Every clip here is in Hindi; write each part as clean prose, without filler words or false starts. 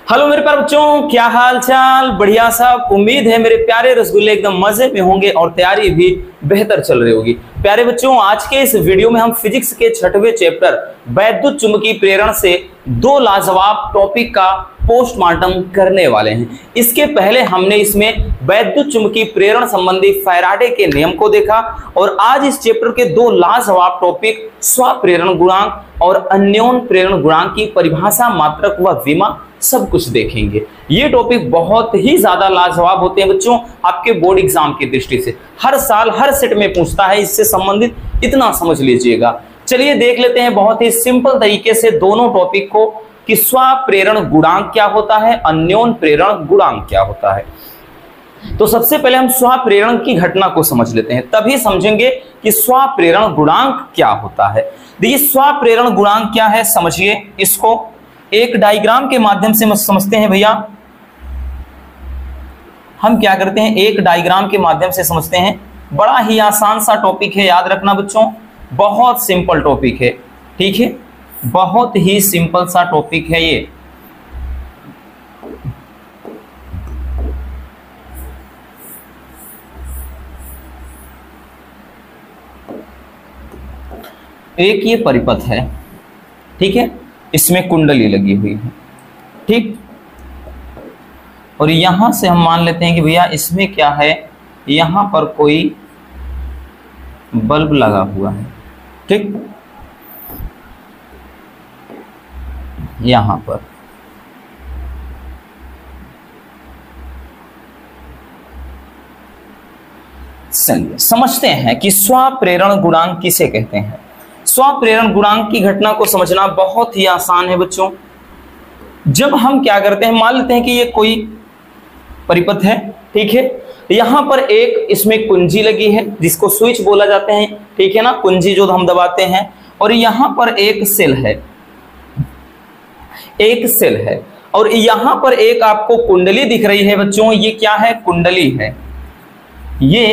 हेलो मेरे प्यारे बच्चों, क्या हाल चाल? बढ़िया सब। उम्मीद है मेरे प्यारे रसगुल्ले एकदम मजे में होंगे और तैयारी भी बेहतर चल रही होगी। प्यारे बच्चों, आज के इस वीडियो में हम फिजिक्स के 6वें चैप्टर वैद्युत चुंबकीय प्रेरण से दो लाजवाब टॉपिक का पोस्टमार्टम करने वाले हैं। इसके पहले हमने इसमें वैद्युत चुंबकीय प्रेरण संबंधी फैराडे के नियम को देखा और आज इस चैप्टर के दो लाजवाब टॉपिक स्वप्रेरण गुणांक और अन्योन प्रेरण गुणांक की परिभाषा, मात्रक व विमा सब कुछ देखेंगे। ये टॉपिक बहुत ही ज्यादा लाजवाब होते हैं बच्चों आपके बोर्ड एग्जाम की दृष्टि से। हर साल हर सेट में पूछता है, इससे संबंधित इतना समझ लीजिएगा। चलिए देख लेते हैं बहुत ही सिंपल तरीके से दोनों टॉपिक को कि स्वप्रेरण गुणांक क्या होता है, अन्योन प्रेरण गुणांक क्या होता है। तो सबसे पहले हम स्वप्रेरण की घटना को समझ लेते हैं, तभी समझेंगे कि स्वप्रेरण गुणांक क्या होता है। देखिए स्वप्रेरण गुणांक क्या है, समझिए इसको एक डायग्राम के माध्यम से समझते हैं भैया। हम क्या करते हैं, एक डायग्राम के माध्यम से समझते हैं। बड़ा ही आसान सा टॉपिक है, याद रखना बच्चों, बहुत सिंपल टॉपिक है, ठीक है, बहुत ही सिंपल सा टॉपिक है ये। एक ये परिपथ है, ठीक है, इसमें कुंडली लगी हुई है, ठीक, और यहां से हम मान लेते हैं कि भैया इसमें क्या है, यहां पर कोई बल्ब लगा हुआ है, ठीक, यहां पर चलिए समझते हैं कि स्वप्रेरण गुणांक किसे कहते हैं। स्वप्रेरण गुणांक की घटना को समझना बहुत ही आसान है बच्चों। जब हम क्या करते हैं, मान लेते हैं कि ये कोई परिपथ है, ठीक है, यहां पर एक इसमें कुंजी लगी है जिसको स्विच बोला जाते हैं, ठीक है ना, कुंजी जो हम दबाते हैं, और यहां पर एक सेल है, एक सेल है, और यहां पर एक आपको कुंडली दिख रही है बच्चों। ये क्या है, कुंडली है, ये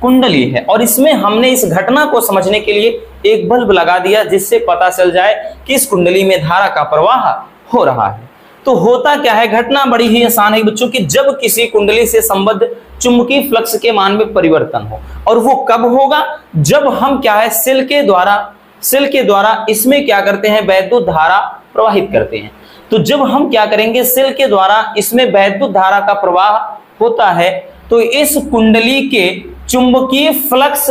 कुंडली है, और इसमें हमने इस घटना को समझने के लिए एक बल्ब लगा दिया जिससे पता चल जाए कि इस कुंडली में धारा का प्रवाह हो रहा है। तो होता क्या है, घटना बड़ी ही आसान है बच्चों कि जब किसी कुंडली से संबद्ध चुंबकीय फ्लक्स के मान में परिवर्तन हो, और वो कब होगा, जब हम क्या है सेल के द्वारा इसमें क्या करते हैं, वैद्युत धारा प्रवाहित करते हैं। तो जब हम क्या करेंगे, सेल के द्वारा इसमें वैद्युत धारा का प्रवाह होता है, तो इस कुंडली के चुंबकीय फ्लक्स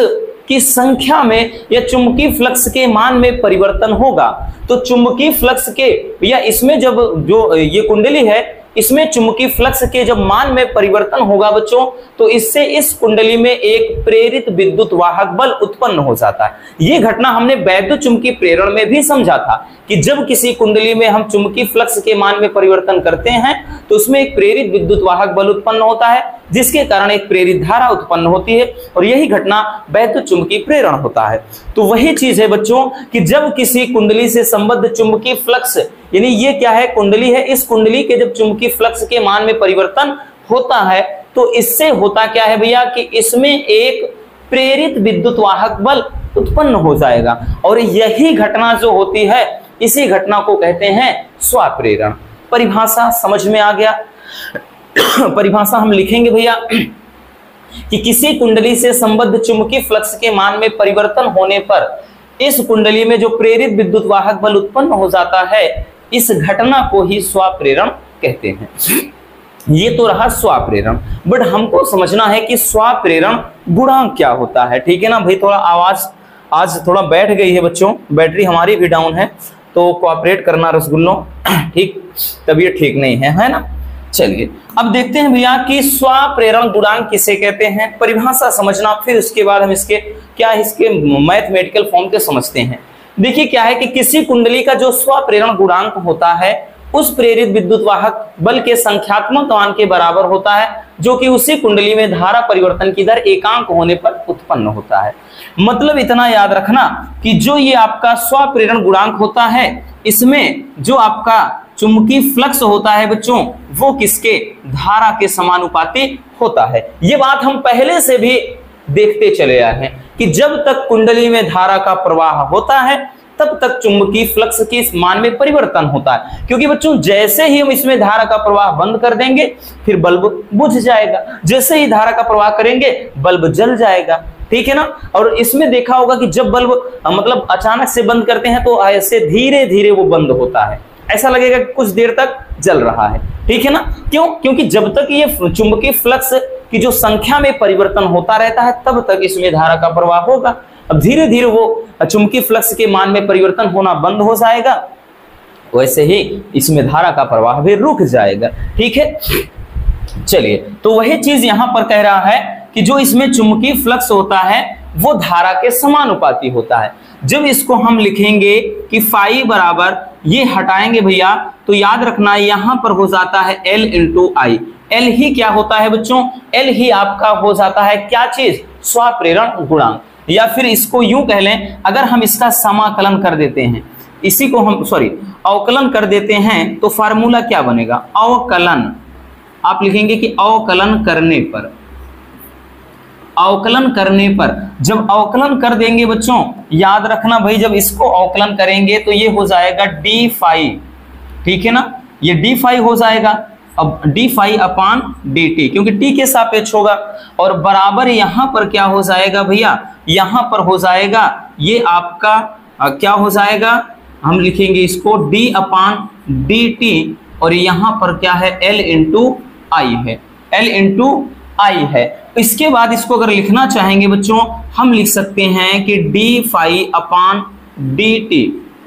की संख्या में या चुंबकीय फ्लक्स के मान में परिवर्तन होगा। तो चुंबकीय फ्लक्स के या इसमें जब जो ये कुंडली है, इसमें चुंबकीय फ्लक्स के जब मान में परिवर्तन होगा बच्चों, तो इससे इस कुंडली में एक प्रेरित विद्युत वाहक बल उत्पन्न हो जाता है। ये घटना हमने वैद्युत चुंबकीय प्रेरण में भी समझा था कि जब किसी कुंडली में हम चुंबकीय फ्लक्स के मान में परिवर्तन करते हैं तो उसमें एक प्रेरित विद्युत वाहक बल उत्पन्न होता है, जिसके कारण एक प्रेरित धारा उत्पन्न होती है, और यही घटना वैद्युत चुंबकीय प्रेरण होता है। तो वही चीज है बच्चों कि जब किसी कुंडली से संबद्ध चुंबकीय फ्लक्स, यानी ये क्या है, कुंडली है, इस कुंडली के जब चुंबकीय फ्लक्स के मान में परिवर्तन होता है तो इससे होता क्या है भैया कि इसमें एक प्रेरित विद्युत वाहक बल उत्पन्न हो जाएगा, और यही घटना जो होती है इसी घटना को कहते हैं स्वप्रेरण। परिभाषा समझ में आ गया? परिभाषा हम लिखेंगे भैया कि किसी कुंडली से संबद्ध चुंबकीय फ्लक्स के मान में परिवर्तन होने पर इस कुंडली में जो प्रेरित विद्युत वाहक बल उत्पन्न हो जाता है, इस घटना को ही स्वप्रेरण कहते हैं। ये तो रहा स्वप्रेरण, बट हमको समझना है कि स्वप्रेरण गुणांक क्या होता है, ठीक है ना भाई। थोड़ा आवाज आज थोड़ा बैठ गई है बच्चों, बैटरी हमारी भी डाउन है, तो कोऑपरेट करना रसगुल्लों, ठीक, तबीयत ठीक नहीं है ना। चलिए अब देखते हैं भैया कि स्वप्रेरण गुणांक किसे कहते हैं। परिभाषा समझना, फिर उसके बाद हम इसके मैथमेटिकल फॉर्म के समझते हैं। देखिए क्या है कि किसी कुंडली का जो स्वप्रेरण गुणांक होता है उस प्रेरित विद्युत वाहक बल के संख्यात्मक मान के बराबर होता है, जो कि उसी कुंडली में धारा परिवर्तन की दर एकांक होने पर उत्पन्न होता है। मतलब इतना याद रखना कि जो ये आपका स्वप्रेरण गुणांक होता है, इसमें जो आपका चुंबकीय फ्लक्स होता है बच्चों, वो किसके, धारा के समानुपाती होता है। ये बात हम पहले से भी देखते चले आए हैं कि जब तक कुंडली में धारा का प्रवाह होता है तब तक चुंबकीय फ्लक्स के इस मान में परिवर्तन होता है। क्योंकि बच्चों जैसे ही हम इसमें धारा का प्रवाह बंद कर देंगे फिर बल्ब बुझ जाएगा, जैसे ही धारा का प्रवाह करेंगे बल्ब जल जाएगा, ठीक है ना। और इसमें देखा होगा कि जब बल्ब मतलब अचानक से बंद करते हैं तो ऐसे धीरे धीरे वो बंद होता है, ऐसा लगेगा कि कुछ देर तक जल रहा है, ठीक है ना। क्यों? क्योंकि जब तक ये चुंबकीय फ्लक्स की जो संख्या में परिवर्तन होता रहता है तब तक इसमें धारा का प्रवाह होगा। अब धीरे धीरे वो चुंबकीय फ्लक्स के मान में परिवर्तन होना बंद हो जाएगा, वैसे ही इसमें धारा का प्रवाह भी रुक जाएगा, ठीक है। चलिए, तो वही चीज यहां पर कह रहा है कि जो इसमें चुंबकीय फ्लक्स होता है वो धारा के समानुपाती होता है। जब इसको हम लिखेंगे कि फाई बराबर, ये हटाएंगे भैया तो याद रखना यहां पर हो जाता है L इंटू आई। एल ही क्या होता है बच्चों? एल ही आपका हो जाता है क्या चीज? स्वप्रेरण गुणांक। या फिर इसको यूं कह लें, अगर हम इसका समाकलन कर देते हैं, इसी को हम अवकलन कर देते हैं तो फार्मूला क्या बनेगा? अवकलन। आप लिखेंगे कि अवकलन करने पर, अवकलन करने पर, जब अवकलन कर देंगे बच्चों याद रखना भाई, जब इसको अवकलन करेंगे तो ये हो जाएगा डी फाई, ठीक है ना, ये डी फाई हो जाएगा। अब डी फाई अपान डी टी, क्योंकि टी के सापेक्ष होगा, और बराबर यहां पर क्या हो जाएगा भैया? यहां पर हो जाएगा ये आपका क्या हो जाएगा? हम लिखेंगे इसको डी अपान डी टी, और यहां पर क्या है? एल इंटू आई है, एल इंटू आई है। इसके बाद इसको अगर लिखना चाहेंगे बच्चों हम लिख सकते हैं कि डी फाई अपान डी टी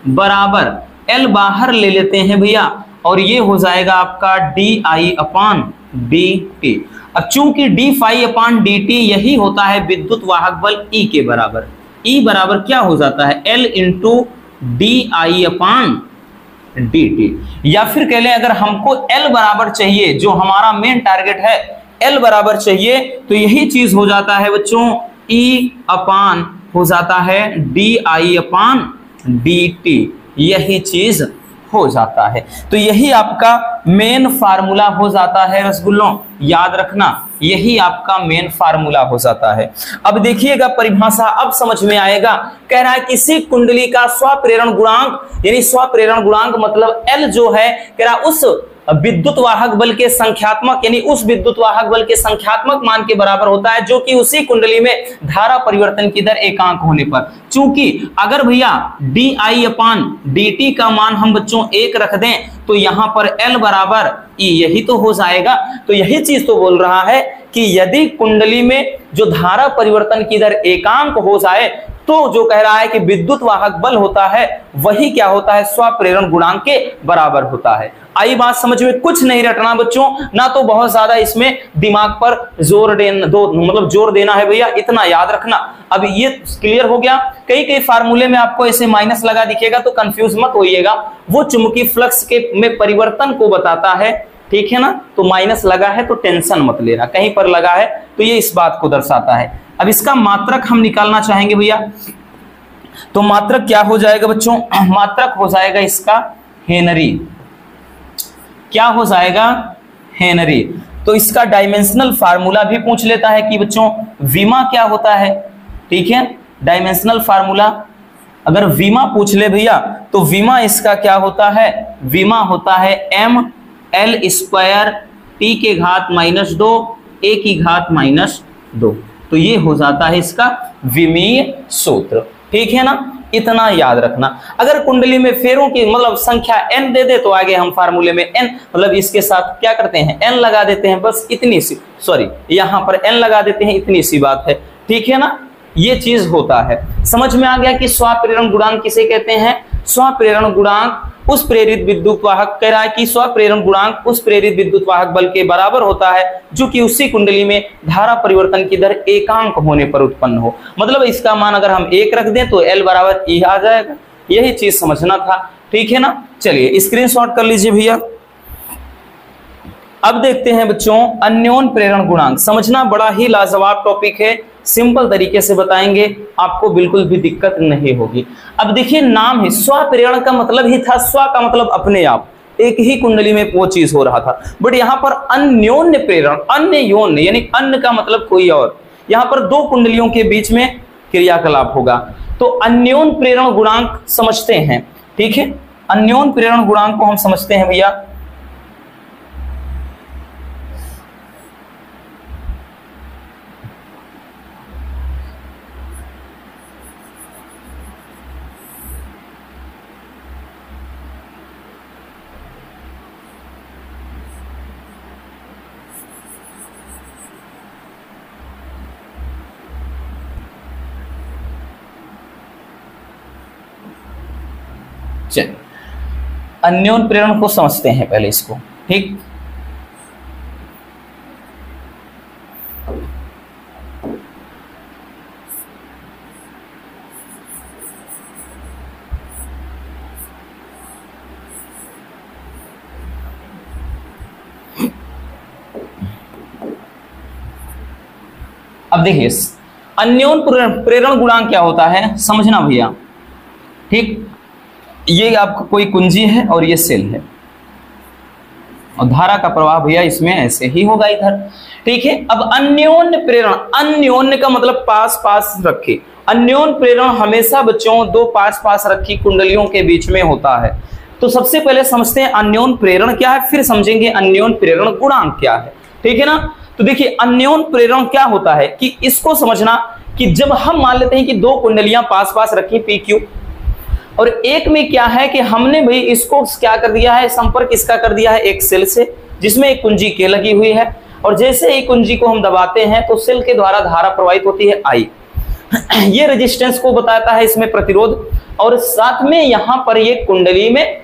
बराबर, एल बाहर ले लेते हैं भैया, और ये हो जाएगा आपका D I upon D T. अब चूंकि डी फाई अपान डी टी यही होता है विद्युत वाहक बल ई के बराबर, ई बराबर क्या हो जाता है? L into D I upon D T. या फिर कह लें अगर हमको एल बराबर चाहिए, जो हमारा मेन टारगेट है, एल बराबर चाहिए, तो यही चीज हो जाता है बच्चों ई अपान हो जाता है D I upon D T, यही चीज हो जाता है। तो यही आपका मेन फार्मूला हो जाता है रसगुल्लों, याद रखना यही आपका मेन फार्मूला हो जाता है। अब देखिएगा परिभाषा, अब समझ में आएगा। कह रहा है किसी कुंडली का स्वप्रेरण गुणांक, यानी स्वप्रेरण गुणांक मतलब एल जो है, कह रहा उस विद्युत वाहक बल के संख्यात्मक, यानी उस विद्युत वाहक बल के संख्यात्मक मान के बराबर होता है जो कि उसी कुंडली में धारा परिवर्तन की दर एकांक होने पर। चूंकि अगर भैया D I upon D T का मान हम बच्चों 1 रख दें तो यहां पर एल बराबर ई, यही तो हो जाएगा। तो यही चीज तो बोल रहा है कि यदि कुंडली में जो धारा परिवर्तन की दर एकांक हो जाए तो जो कह रहा है कि विद्युत वाहक बल होता है वही क्या होता है? स्वप्रेरण गुणांक के बराबर होता है। आई बात समझ में? कुछ नहीं रटना बच्चों, ना तो बहुत ज्यादा इसमें दिमाग पर जोर देना है भैया, इतना याद रखना। अब ये क्लियर हो गया। कई फार्मूले में आपको ऐसे माइनस लगा दिखेगा तो कंफ्यूज मत होइएगा, वो चुंबकीय फ्लक्स के में परिवर्तन को बताता है, ठीक है ना। तो माइनस लगा है तो टेंशन मत लेना, कहीं पर लगा है तो ये इस बात को दर्शाता है। अब इसका मात्रक हम निकालना चाहेंगे भैया, तो मात्रक क्या हो जाएगा बच्चों? मात्रक हो जाएगा इसका हेनरी। क्या हो जाएगा? हेनरी। तो इसका डायमेंशनल फार्मूला भी पूछ लेता है कि बच्चों विमा क्या होता है, ठीक है। डायमेंशनल फार्मूला अगर विमा पूछ ले भैया तो विमा इसका क्या होता है? विमा होता है m l स्क्वायर t के घात -2 a की घात -2। तो ये हो जाता है इसका विमीय सूत्र, ठीक है ना। इतना याद रखना। अगर कुंडली में फेरों की मतलब संख्या n दे दे तो आगे हम फार्मूले में n मतलब इसके साथ क्या करते हैं? n लगा देते हैं, बस इतनी सी, सॉरी यहां पर n लगा देते हैं, इतनी सी बात है, ठीक है ना। ये चीज होता है। समझ में आ गया कि स्वप्रेरण गुणांक किसे कहते हैं? स्वप्रेरण गुणांक उस प्रेरित विद्युत वाहक, कह रहा है कि स्वप्रेरण गुणांक उस प्रेरित विद्युत वाहक बल के बराबर होता है जो कि उसी कुंडली में धारा परिवर्तन की दर एकांक होने पर उत्पन्न हो। मतलब इसका मान अगर हम 1 रख दें तो L बराबर E आ जाएगा। यही चीज समझना था, ठीक है ना। चलिए स्क्रीनशॉट कर लीजिए भैया। अब देखते हैं बच्चों अन्योन प्रेरण गुणांक। समझना बड़ा ही लाजवाब टॉपिक है, सिंपल तरीके से बताएंगे, आपको बिल्कुल भी दिक्कत नहीं होगी। अब देखिए नाम है स्वप्रेरण का मतलब ही था, स्व का मतलब अपने आप, एक ही कुंडली में वो चीज हो रहा था। बट यहाँ पर अन्योन्य प्रेरण, अन्य योन यानी अन्य का मतलब कोई और, यहाँ पर 2 कुंडलियों के बीच में क्रियाकलाप होगा। तो अन्योन प्रेरण गुणांक समझते हैं। ठीक है, अन्योन प्रेरण गुणांक को हम समझते हैं भैया। चलिए अन्योन प्रेरण को समझते हैं पहले इसको। ठीक, अब देखिए अन्योन प्रेरण गुणांक क्या होता है समझना भैया। ठीक, ये आपको कोई कुंजी है और ये सेल है और धारा का प्रवाह भैया इसमें ऐसे ही होगा इधर। ठीक है, अब अन्योन्य प्रेरण, अन्योन्य का मतलब पास पास रखे। अन्योन्य प्रेरण हमेशा बच्चों दो पास पास रखी कुंडलियों के बीच में होता है। तो सबसे पहले समझते हैं अन्योन्य प्रेरण क्या है, फिर समझेंगे अन्योन्य प्रेरण गुणांक क्या है। ठीक है ना, तो देखिए अन्योन्य प्रेरण क्या होता है कि इसको समझना कि जब हम मान लेते हैं कि दो कुंडलियां पास पास रखी पी क्यू, और एक में क्या है कि हमने भाई इसको क्या कर दिया है, संपर्क इसका कर दिया है एक सेल से जिसमें एक कुंजी के लगी हुई है, और जैसे ही कुंजी को हम दबाते हैं तो सेल के द्वारा धारा प्रवाहित होती है आई। ये रेजिस्टेंस को बताता है इसमें प्रतिरोध, और साथ में यहां पर ये कुंडली में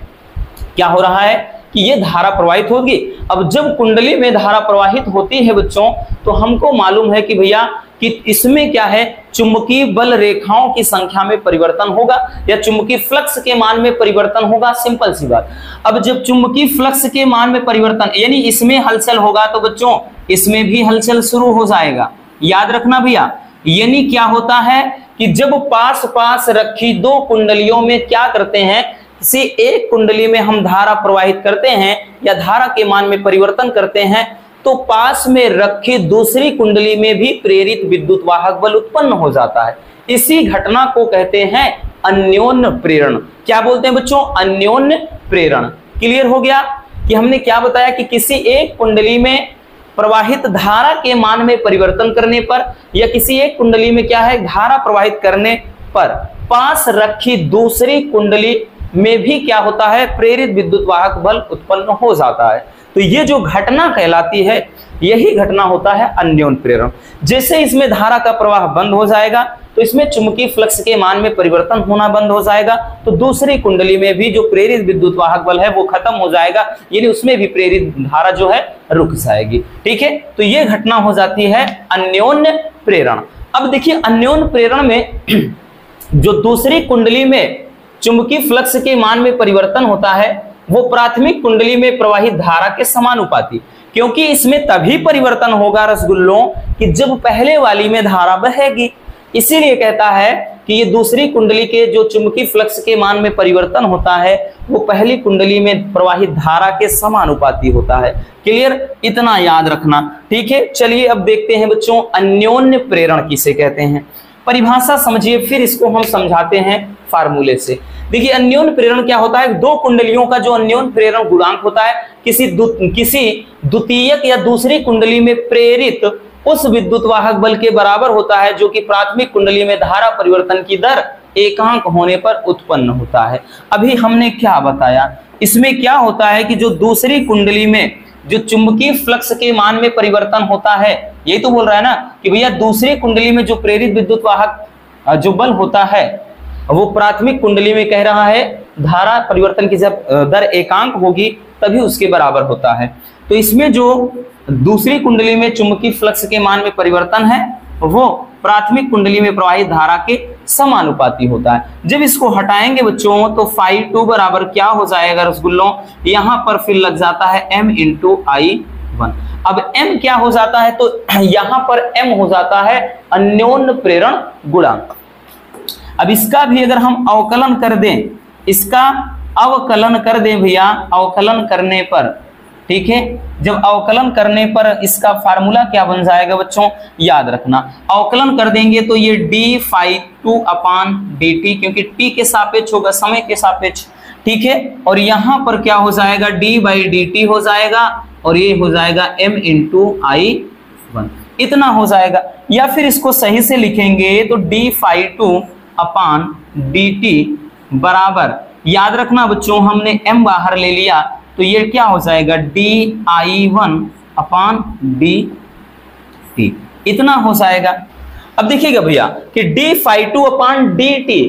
क्या हो रहा है कि ये धारा प्रवाहित होगी। अब जब कुंडली में धारा प्रवाहित होती है बच्चों तो हमको मालूम है कि भैया कि इसमें क्या है, चुंबकीय बल रेखाओं की संख्या में परिवर्तन होगा या चुंबकीय फ्लक्स के मान में परिवर्तन होगा। सिंपल सी बात। अब जब चुंबकीय फ्लक्स के मान में परिवर्तन यानी इसमें हलचल होगा तो बच्चों इसमें भी हलचल शुरू हो जाएगा। याद रखना भैया, यानी क्या होता है कि जब पास पास रखी दो कुंडलियों में क्या करते हैं, किसी एक कुंडली में हम धारा प्रवाहित करते हैं या धारा के मान में परिवर्तन करते हैं तो पास में रखी दूसरी कुंडली में भी प्रेरित विद्युत वाहक बल उत्पन्न हो जाता है। इसी घटना को कहते हैं अन्योन्य प्रेरण। क्या बोलते हैं बच्चों, अन्योन्य प्रेरण। क्लियर हो गया कि हमने क्या बताया कि किसी एक कुंडली में प्रवाहित धारा के मान में परिवर्तन करने पर या किसी एक कुंडली में क्या है धारा प्रवाहित करने पर पास रखी दूसरी कुंडली में भी क्या होता है, प्रेरित विद्युत वाहक बल उत्पन्न हो जाता है। तो ये जो घटना कहलाती है यही घटना होता है अन्योन्य प्रेरण। जैसे इसमें धारा का प्रवाह बंद हो जाएगा तो इसमें चुंबकीय फ्लक्स के मान में परिवर्तन होना बंद हो जाएगा, तो दूसरी कुंडली में भी जो प्रेरित विद्युत वाहक बल है वो खत्म हो जाएगा, यानी उसमें भी प्रेरित धारा जो है रुक जाएगी। ठीक है, तो ये घटना हो जाती है अन्योन्य प्रेरण। अब देखिए अन्योन्य प्रेरण में जो दूसरी कुंडली में चुंबकीय फ्लक्स के मान में परिवर्तन होता है वो प्राथमिक कुंडली में प्रवाहित धारा के समानुपाती, क्योंकि इसमें तभी परिवर्तन होगा रसगुल्लों कि जब पहले वाली में धारा बहेगी। इसीलिए कहता है कि ये दूसरी कुंडली के जो चुंबकीय फ्लक्स के मान में परिवर्तन होता है वो पहली कुंडली में प्रवाहित धारा के समानुपाती होता है। क्लियर, इतना याद रखना। ठीक है, चलिए अब देखते हैं बच्चों अन्योन्य प्रेरण किसे कहते हैं। परिभाषा समझिए, फिर इसको हम समझाते हैं फार्मूले से। देखिए अन्योन्य प्रेरण क्या होता है, दो कुंडलियों का जो अन्योन्य प्रेरण गुणांक होता है किसी द्वितीयक या दूसरी कुंडली में प्रेरित उस विद्युत वाहक बल के बराबर होता है जो कि प्राथमिक कुंडली में धारा परिवर्तन की दर एकांक होने पर उत्पन्न होता है। अभी हमने क्या बताया, इसमें क्या होता है कि जो दूसरी कुंडली में जो चुंबकीय फ्लक्स के मान में परिवर्तन होता है, यही तो बोल रहा है ना कि भैया दूसरी कुंडली में जो प्रेरित विद्युत वाहक जो बल होता है वो प्राथमिक कुंडली में कह रहा है धारा परिवर्तन की जब दर एकांक होगी तभी उसके बराबर होता है। तो इसमें जो दूसरी कुंडली में चुंबकीय फ्लक्स के मान में परिवर्तन है वो प्राथमिक कुंडली में प्रवाहित धारा के समानुपाती होता है। जब इसको हटाएंगे बच्चों तो φ2 बराबर क्या हो जाएगा रसगुल्लों, यहां पर फिर लग जाता है m × I1। अब m क्या हो जाता है, तो यहां पर m हो जाता है अन्योन्य प्रेरण गुणांक। अब इसका भी अगर हम अवकलन कर दें, इसका अवकलन कर दें भैया, अवकलन करने पर ठीक है। जब अवकलन करने पर इसका फार्मूला क्या बन जाएगा बच्चों, याद रखना, अवकलन कर देंगे तो ये d∅2 अपान dt, क्योंकि t के सापेक्ष होगा, समय के सापेक्ष, ठीक है। और यहां पर क्या हो जाएगा, d/dt हो जाएगा और ये हो जाएगा m × I1, इतना हो जाएगा। या फिर इसको सही से लिखेंगे तो d∅2 अपान dt बराबर, याद रखना बच्चों हमने m बाहर ले लिया तो ये क्या हो जाएगा, dI1 अपान dt, इतना हो जाएगा। अब देखिएगा भैया कि d∅2 अपान dt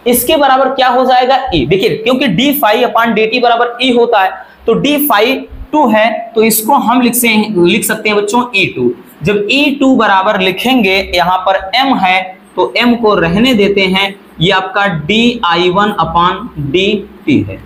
इसके बराबर क्या हो जाएगा, e। देखिए क्योंकि d∅ अपान dt बराबर e होता है तो d∅2 है तो इसको हम लिख सकते हैं बच्चों E2। जब E2 बराबर लिखेंगे, यहां पर m है तो m को रहने देते हैं, ये आपका dI1 अपान dt है।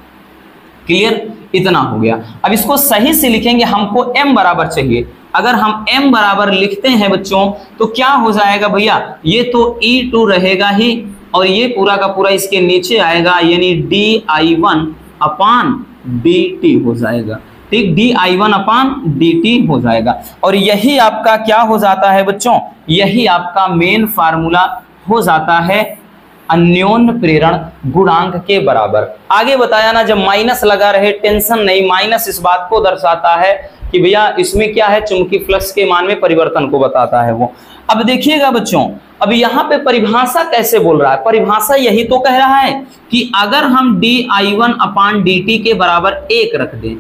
क्लियर, इतना हो गया। अब इसको सही से लिखेंगे, हमको m बराबर चाहिए। अगर हम m बराबर लिखते हैं बच्चों तो क्या हो जाएगा भैया, ये तो E2 रहेगा ही और ये पूरा का पूरा इसके नीचे आएगा, यानी dI1 अपान dt हो जाएगा, ठीक, dI1 अपान dt हो जाएगा। और यही आपका क्या हो जाता है बच्चों, यही आपका मेन फार्मूला हो जाता है अन्योन्य प्रेरण गुणांक के बराबर। आगे बताया ना, जब माइनस लगा रहे टेंशन नहीं, माइनस इस बात को दर्शाता है कि भैया इसमें क्या है, चुंबकीय फ्लक्स के मान में परिवर्तन को बताता है वो। अब देखिएगा बच्चों, अब यहाँ पे परिभाषा कैसे बोल रहा है, परिभाषा यही तो कह रहा है कि अगर हम dI1 अपान dt के बराबर 1 रख दें,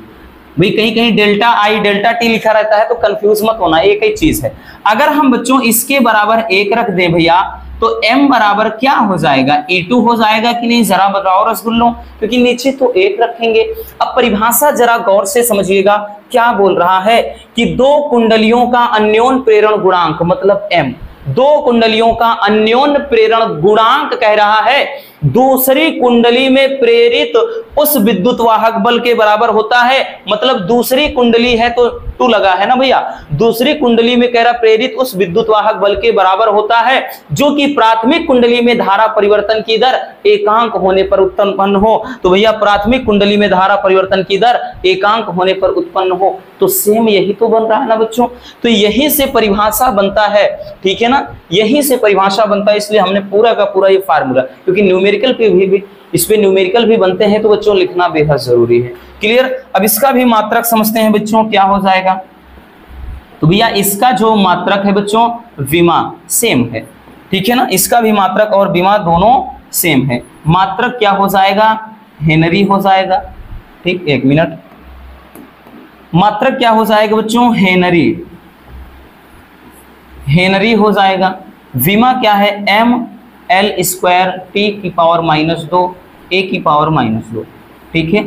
भाई कहीं कहीं डेल्टा आई डेल्टा टी लिखा रहता है तो कंफ्यूज मत होना, एक ही चीज है। अगर हम बच्चों इसके बराबर 1 रख दें भैया तो m बराबर क्या हो जाएगा, E2 हो जाएगा कि नहीं, जरा बताओ रसगुल्लों, क्योंकि नीचे तो 1 रखेंगे। अब परिभाषा जरा गौर से समझिएगा, क्या बोल रहा है कि दो कुंडलियों का अन्योन्य प्रेरण गुणांक मतलब m, दो कुंडलियों का अन्योन्य प्रेरण गुणांक कह रहा है दूसरी कुंडली में प्रेरित उस विद्युत वाहक बल के बराबर होता है। मतलब दूसरी कुंडली है तो 2 लगा है ना भैया, दूसरी कुंडली में कह रहा प्रेरित उस विद्युत वाहक बल के बराबर होता है जो कि प्राथमिक कुंडली में धारा परिवर्तन की दर एकांक होने पर उत्पन्न हो। तो भैया प्राथमिक कुंडली में धारा परिवर्तन की दर एकांक होने पर उत्पन्न हो, तो सेम यही तो बन रहा है ना बच्चों। तो यही से परिभाषा बनता है, ठीक है ना, यही से परिभाषा बनता है। इसलिए हमने पूरा का पूरा ये फार्मूला, क्योंकि न्यूमेरिकल पे भी इस पे न्यूमेरिकल भी बनते हैं तो बच्चों लिखना बेहद जरूरी है। क्लियर। अब इसका भी मात्रक समझते हैं बच्चों, क्या हो जाएगा। तो भैया इसका जो मात्रक है बच्चों विमा सेम है, ठीक है ना, इसका भी मात्रक और विमा दोनों सेम है। मात्रक क्या हो जाएगा, हेनरी हो जाएगा, ठीक, 1 मिनट। मात्रक क्या हो जाएगा बच्चों, हेनरी, हेनरी हो जाएगा। विमा क्या है, ml² T⁻², A⁻², ठीक है।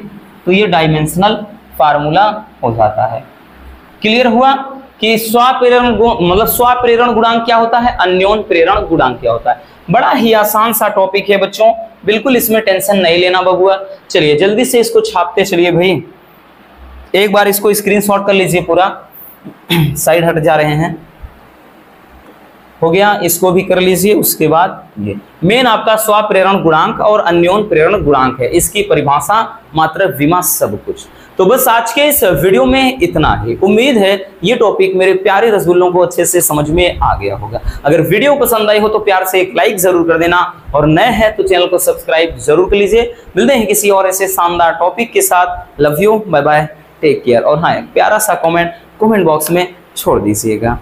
तो ये डायमेंशनल फार्मूला हो जाता है। क्लियर हुआ कि स्वप्रेरण मतलब स्वप्रेरण गुणांक क्या होता है, अन्योन्य प्रेरण गुणांक क्या होता है। बड़ा ही आसान सा टॉपिक है बच्चों, बिल्कुल इसमें टेंशन नहीं लेना बबुआ। चलिए जल्दी से इसको छापते चलिए भाई, एक बार इसको स्क्रीनशॉट कर लीजिए, पूरा साइड हट जा रहे हैं, हो गया, इसको भी कर लीजिए। उसके बाद ये मेन आपका स्वप्रेरण गुणांक और अन्योन्य प्रेरण गुणांक है, इसकी परिभाषा, मात्रक, विमा, सब कुछ। तो बस आज के इस वीडियो में इतना ही। उम्मीद है ये टॉपिक मेरे प्यारे रसगुल्लों को अच्छे से समझ में आ गया होगा। अगर वीडियो पसंद आई हो तो प्यार से एक लाइक जरूर कर देना, और नए हैं तो चैनल को सब्सक्राइब जरूर कर लीजिए। मिलते हैं किसी और ऐसे शानदार टॉपिक के साथ। Love you, bye bye, take care. और हाँ, एक प्यारा सा कमेंट बॉक्स में छोड़ दीजिएगा।